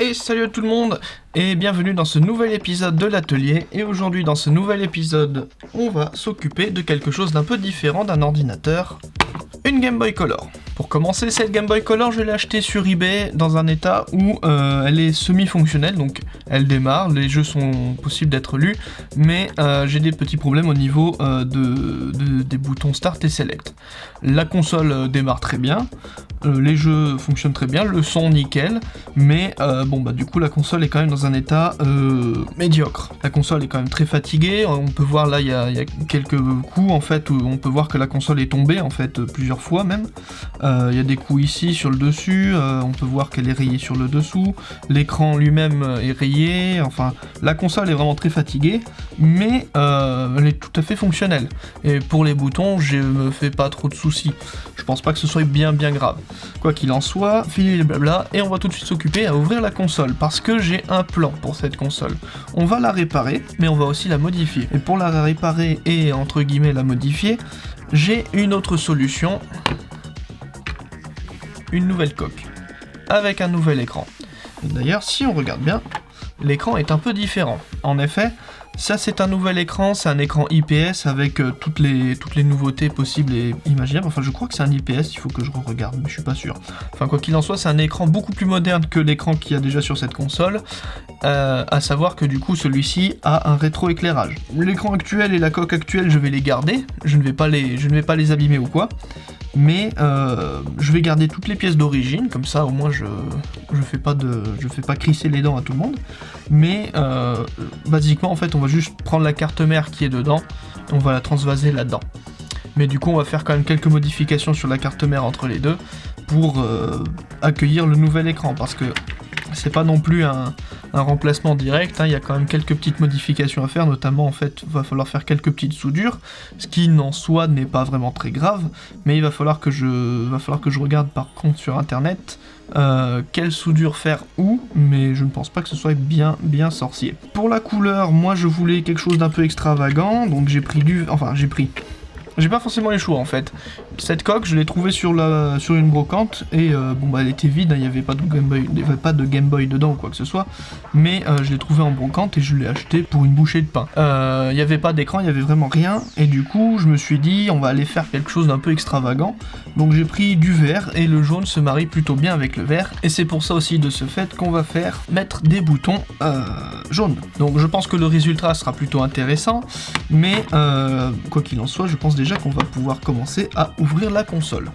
Et salut à tout le monde et bienvenue dans ce nouvel épisode de l'atelier. Et aujourd'hui dans ce nouvel épisode, on va s'occuper de quelque chose d'un peu différent d'un ordinateur, une Game Boy Color. Pour commencer, cette Game Boy Color, je l'ai achetée sur eBay dans un état où elle est semi-fonctionnelle, donc elle démarre, les jeux sont possibles d'être lus, mais j'ai des petits problèmes au niveau des boutons Start et Select. La console démarre très bien, les jeux fonctionnent très bien, le son nickel, mais du coup la console est quand même dans un état médiocre. La console est quand même très fatiguée, on peut voir là il y a quelques coups en fait où on peut voir que la console est tombée en fait plusieurs fois même. Il y a des coups ici sur le dessus, on peut voir qu'elle est rayée sur le dessous, l'écran lui-même est rayé, enfin la console est vraiment très fatiguée, mais elle est tout à fait fonctionnelle. Et pour les boutons, je me fais pas trop de soucis, je pense pas que ce soit bien grave. Quoi qu'il en soit, fini les blabla, et on va tout de suite s'occuper à ouvrir la console, parce que j'ai un plan pour cette console. On va la réparer, mais on va aussi la modifier. Et pour la réparer et entre guillemets la modifier, j'ai une autre solution. Une nouvelle coque, avec un nouvel écran. D'ailleurs, si on regarde bien, l'écran est un peu différent. En effet, ça c'est un nouvel écran, c'est un écran IPS avec toutes les nouveautés possibles et imaginables. Enfin, je crois que c'est un IPS, il faut que je regarde, mais je suis pas sûr. Enfin, quoi qu'il en soit, c'est un écran beaucoup plus moderne que l'écran qu'il y a déjà sur cette console. À savoir que du coup, celui-ci a un rétroéclairage. L'écran actuel et la coque actuelle, je vais les garder. Je ne vais pas les abîmer ou quoi. Mais je vais garder toutes les pièces d'origine, comme ça au moins je fais pas crisser les dents à tout le monde. Mais basiquement en fait on va juste prendre la carte mère qui est dedans, on va la transvaser là-dedans. Mais du coup on va faire quand même quelques modifications sur la carte mère entre les deux pour accueillir le nouvel écran, parce que c'est pas non plus un remplacement direct, hein. Il y a quand même quelques petites modifications à faire, notamment en fait va falloir faire quelques petites soudures, ce qui en soi n'est pas vraiment très grave, mais il va falloir que je regarde par contre sur internet quelle soudure faire où, mais je ne pense pas que ce soit bien sorcier. Pour la couleur, moi je voulais quelque chose d'un peu extravagant, donc j'ai pas forcément les choix en fait. Cette coque, je l'ai trouvée sur une brocante et elle était vide, hein, il n'y avait pas de Game Boy dedans ou quoi que ce soit, mais je l'ai trouvée en brocante et je l'ai achetée pour une bouchée de pain. Il n'y avait pas d'écran, il n'y avait vraiment rien, et du coup je me suis dit on va aller faire quelque chose d'un peu extravagant, donc j'ai pris du vert et le jaune se marie plutôt bien avec le vert, et c'est pour ça aussi de ce fait qu'on va mettre des boutons jaunes. Donc je pense que le résultat sera plutôt intéressant, mais quoi qu'il en soit, je pense déjà qu'on va pouvoir commencer à ouvrir la console.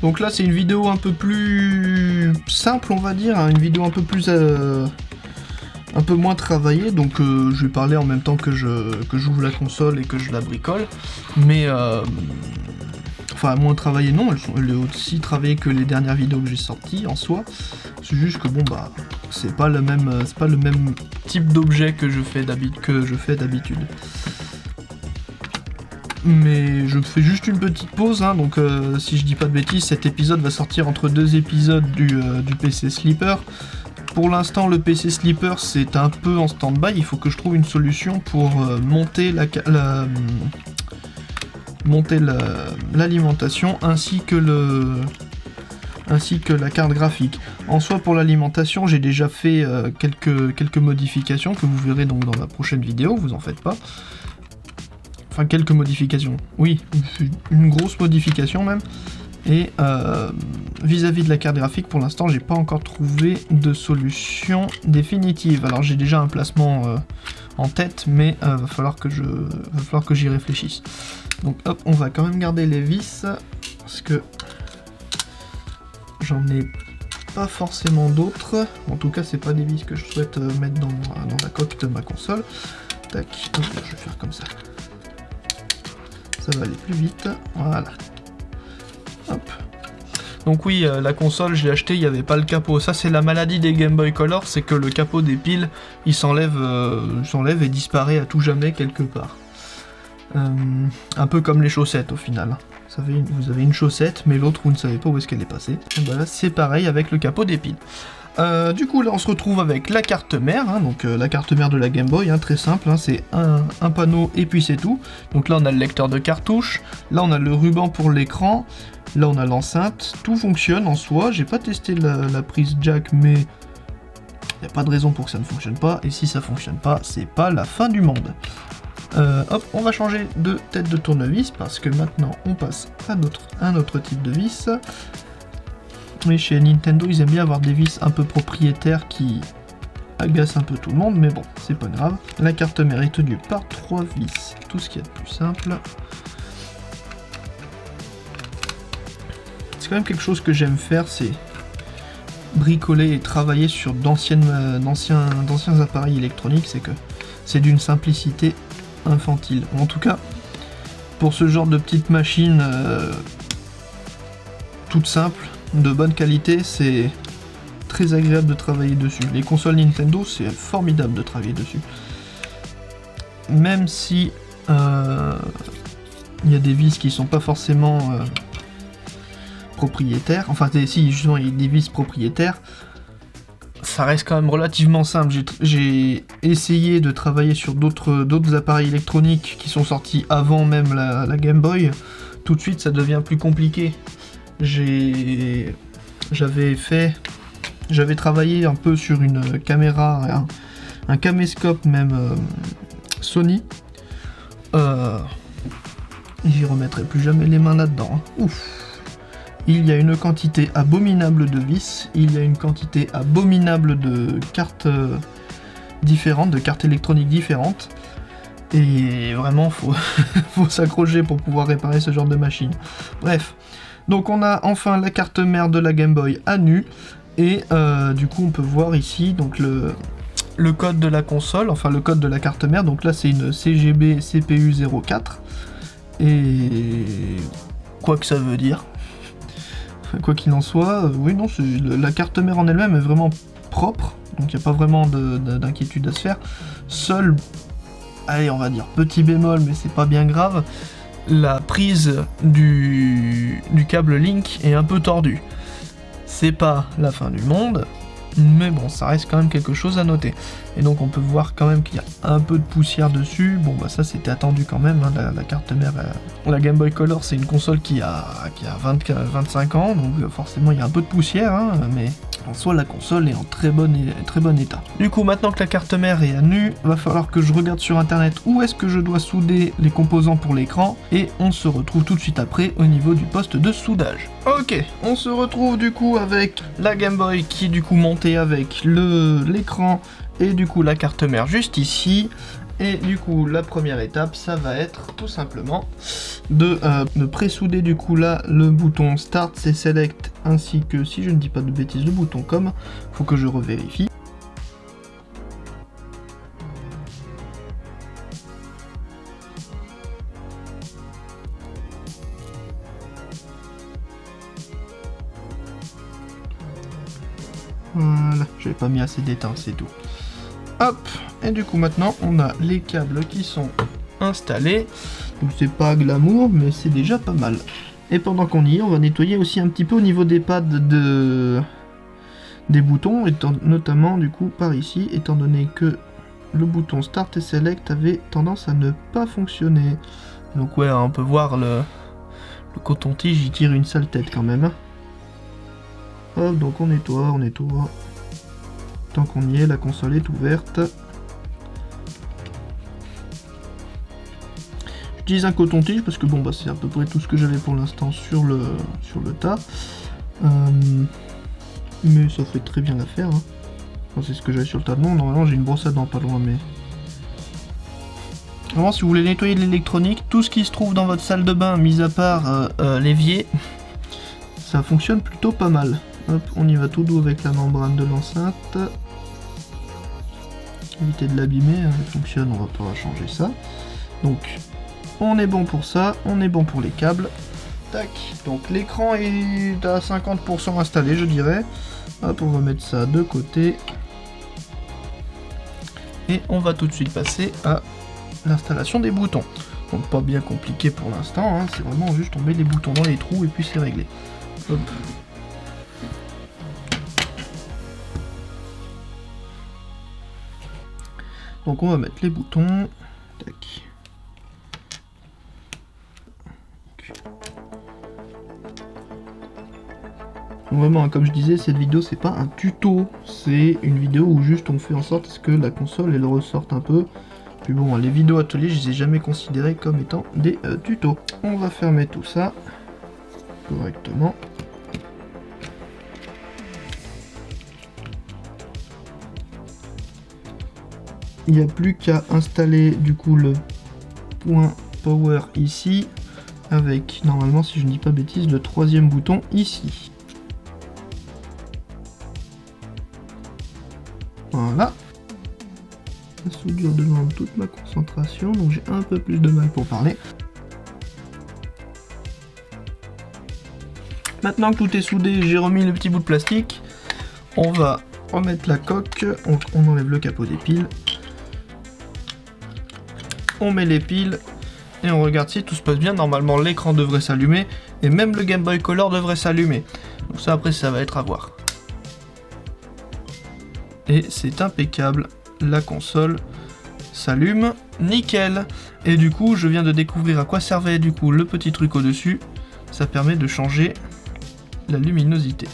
Donc là c'est une vidéo un peu plus simple on va dire, hein, une vidéo un peu plus un peu moins travaillée, donc je vais parler en même temps que j'ouvre la console et que je la bricole, mais enfin moins travaillée non, elle est aussi travaillée que les dernières vidéos que j'ai sorties en soi, c'est juste que c'est pas le même type d'objet que je fais d'habitude. Mais je fais juste une petite pause, hein, donc si je dis pas de bêtises, cet épisode va sortir entre deux épisodes du PC Sleeper. Pour l'instant, le PC Sleeper c'est un peu en stand-by, il faut que je trouve une solution pour monter l'alimentation ainsi que la carte graphique. En soi, pour l'alimentation, j'ai déjà fait quelques modifications que vous verrez donc dans la prochaine vidéo, vous en faites pas. Enfin, quelques modifications. Oui, une grosse modification même. Et vis-à-vis de la carte graphique, pour l'instant, j'ai pas encore trouvé de solution définitive. Alors, j'ai déjà un placement en tête, mais va falloir que j'y réfléchisse. Donc, hop, on va quand même garder les vis, parce que j'en ai pas forcément d'autres. En tout cas, c'est pas des vis que je souhaite mettre dans la coque de ma console. Tac, hop, je vais faire comme ça. Ça va aller plus vite, voilà. Hop. Donc oui, la console, je l'ai achetée, il n'y avait pas le capot. Ça, c'est la maladie des Game Boy Color, c'est que le capot des piles, il s'enlève et disparaît à tout jamais quelque part. Un peu comme les chaussettes au final. Vous avez une chaussette, mais l'autre, vous ne savez pas où est-ce qu'elle est passée. Et ben là, c'est pareil avec le capot des piles. Du coup là on se retrouve avec la carte mère, hein, donc la carte mère de la Game Boy, hein, très simple, hein, c'est un panneau et puis c'est tout. Donc là on a le lecteur de cartouches, là on a le ruban pour l'écran, là on a l'enceinte, tout fonctionne en soi. J'ai pas testé la prise jack, mais Il n'y a pas de raison pour que ça ne fonctionne pas, et si ça fonctionne pas, c'est pas la fin du monde. Hop, on va changer de tête de tournevis, parce que maintenant on passe à un autre type de vis. Mais chez Nintendo, ils aiment bien avoir des vis un peu propriétaires qui agacent un peu tout le monde, mais bon, c'est pas grave. La carte mère est tenue par 3 vis, tout ce qu'il y a de plus simple. C'est quand même quelque chose que j'aime faire, c'est bricoler et travailler sur d'anciens appareils électroniques, c'est que c'est d'une simplicité infantile. En tout cas, pour ce genre de petite machine toute simple, de bonne qualité, c'est très agréable de travailler dessus. Les consoles Nintendo, c'est formidable de travailler dessus. Même si il y a des vis qui sont pas forcément propriétaires, enfin si justement il y a des vis propriétaires, ça reste quand même relativement simple. J'ai essayé de travailler sur d'autres appareils électroniques qui sont sortis avant même la Game Boy. Tout de suite ça devient plus compliqué. J'avais travaillé un peu sur une caméra, un caméscope même Sony. J'y remettrai plus jamais les mains là-dedans. Hein. Ouf. Il y a une quantité abominable de vis, il y a une quantité abominable de cartes différentes, de cartes électroniques différentes. Et vraiment, faut s'accrocher pour pouvoir réparer ce genre de machine. Bref. Donc on a enfin la carte mère de la Game Boy à nu. Et du coup on peut voir ici donc le code de la console, enfin le code de la carte mère. Donc là c'est une CGB CPU 04. Et quoi que ça veut dire. Quoi qu'il en soit, oui non, la carte mère en elle-même est vraiment propre. Donc il n'y a pas vraiment d'inquiétude à se faire. Seul, allez on va dire petit bémol mais c'est pas bien grave. La prise du câble Link est un peu tordue. C'est pas la fin du monde, mais bon, ça reste quand même quelque chose à noter. Et donc on peut voir quand même qu'il y a un peu de poussière dessus. Bon bah ça c'était attendu quand même, hein, la carte mère. La Game Boy Color c'est une console qui a 25 ans, donc forcément il y a un peu de poussière, hein, mais en soi la console est en très bon état. Du coup maintenant que la carte mère est à nu, va falloir que je regarde sur internet où est-ce que je dois souder les composants pour l'écran, et on se retrouve tout de suite après au niveau du poste de soudage. Ok, on se retrouve du coup avec la Game Boy qui est du coup montée avec l'écran et du coup la carte mère juste ici. Et du coup la première étape ça va être tout simplement de pré-souder du coup là le bouton Start et Select, ainsi que, si je ne dis pas de bêtises, le bouton COM. Faut que je revérifie. Voilà, j'avais pas mis assez d'étain, c'est tout. Hop, et du coup maintenant on a les câbles qui sont installés. Donc c'est pas glamour, mais c'est déjà pas mal. Et pendant qu'on y est, on va nettoyer aussi un petit peu au niveau des pads des boutons, notamment du coup par ici, étant donné que le bouton Start et Select avait tendance à ne pas fonctionner. Donc ouais, on peut voir le coton-tige, il tire une sale tête quand même. Hop, donc on nettoie. Tant qu'on y est, la console est ouverte. J'utilise un coton-tige parce que bon bah c'est à peu près tout ce que j'avais pour l'instant sur le tas. Mais ça fait très bien l'affaire. Hein. Enfin, c'est ce que j'avais sur le tas. Non, normalement j'ai une brosse à dents pas loin, mais... Vraiment, si vous voulez nettoyer de l'électronique, tout ce qui se trouve dans votre salle de bain, mis à part l'évier, ça fonctionne plutôt pas mal. Hop, on y va tout doux avec la membrane de l'enceinte. Éviter de l'abîmer, elle fonctionne, on va pas changer ça. Donc, on est bon pour ça, on est bon pour les câbles. Tac, donc l'écran est à 50% installé, je dirais. Hop, on va mettre ça de côté. Et on va tout de suite passer à l'installation des boutons. Donc pas bien compliqué pour l'instant, hein, c'est vraiment juste on met les boutons dans les trous et puis c'est réglé. Hop. Donc on va mettre les boutons. Tac. Vraiment, comme je disais, cette vidéo c'est pas un tuto, c'est une vidéo où juste on fait en sorte à ce que la console elle ressorte un peu. Puis bon, les vidéos ateliers, je les ai jamais considérées comme étant des tutos. On va fermer tout ça correctement. Il n'y a plus qu'à installer du coup le point power ici, avec normalement, si je ne dis pas bêtise, le 3e bouton ici. Voilà. La soudure demande toute ma concentration, donc j'ai un peu plus de mal pour parler. Maintenant que tout est soudé, j'ai remis le petit bout de plastique. On va remettre la coque, on enlève le capot des piles. On met les piles et on regarde si tout se passe bien. Normalement l'écran devrait s'allumer et même le Game Boy Color devrait s'allumer. Donc ça après ça va être à voir. Et c'est impeccable, la console s'allume nickel. Et du coup je viens de découvrir à quoi servait du coup le petit truc au dessus. Ça permet de changer la luminosité.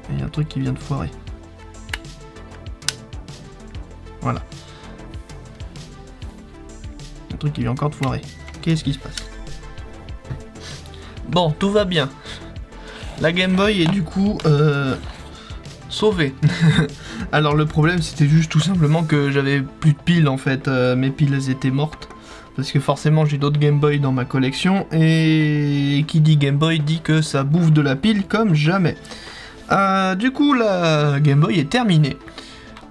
Et il y a un truc qui vient de foirer. Voilà. Un truc qui vient encore de foirer. Qu'est-ce qui se passe? Bon, tout va bien. La Game Boy est du coup sauvée. Alors le problème c'était juste tout simplement que j'avais plus de piles en fait. Mes piles elles étaient mortes. Parce que forcément j'ai d'autres Game Boy dans ma collection. Et qui dit Game Boy dit que ça bouffe de la pile comme jamais. Du coup la Game Boy est terminée.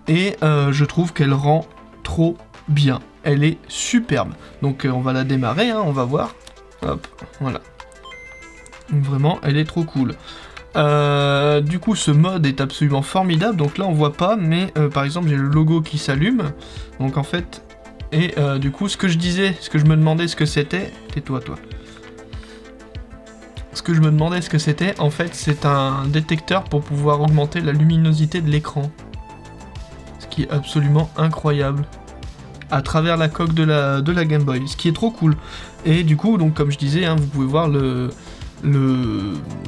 Et je trouve qu'elle rend trop bien. Elle est superbe. Donc on va la démarrer, hein, on va voir. Hop, voilà. Donc, vraiment, elle est trop cool. Du coup, ce mode est absolument formidable. Donc là, on voit pas, mais par exemple, j'ai le logo qui s'allume. Donc en fait, et du coup, ce que je disais, ce que je me demandais ce que c'était... Tais-toi, toi. Ce que je me demandais ce que c'était, en fait, c'est un détecteur pour pouvoir augmenter la luminosité de l'écran. Ce qui est absolument incroyable. À travers la coque de la Game Boy, ce qui est trop cool. Et du coup, donc comme je disais, hein, vous pouvez voir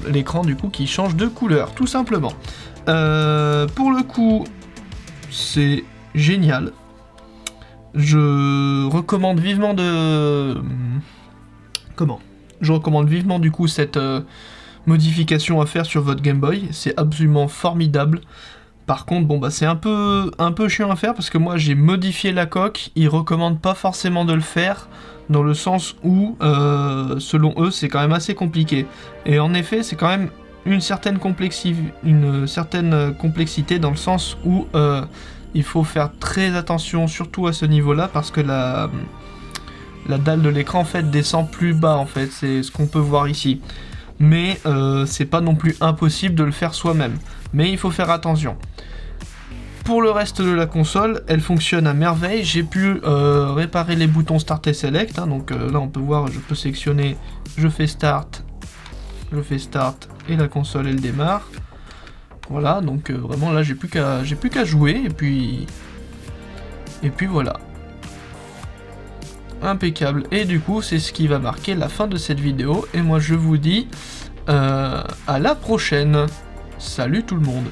l'écran du coup qui change de couleur, tout simplement. Pour le coup, c'est génial. Je recommande vivement Je recommande vivement du coup cette modification à faire sur votre Game Boy. C'est absolument formidable. Par contre, bon bah c'est un peu chiant à faire parce que moi j'ai modifié la coque, ils recommandent pas forcément de le faire dans le sens où, selon eux, c'est quand même assez compliqué. Et en effet, c'est quand même une certaine complexité dans le sens où il faut faire très attention, surtout à ce niveau-là, parce que la dalle de l'écran en fait descend plus bas en fait, c'est ce qu'on peut voir ici. Mais c'est pas non plus impossible de le faire soi-même. Mais il faut faire attention. Pour le reste de la console, elle fonctionne à merveille. J'ai pu réparer les boutons Start et Select. Hein, donc là, on peut voir, je peux sélectionner, je fais Start, et la console, elle démarre. Voilà, donc vraiment là, j'ai plus qu'à jouer, et puis voilà. Impeccable. Et du coup, c'est ce qui va marquer la fin de cette vidéo. Et moi, je vous dis à la prochaine. Salut tout le monde.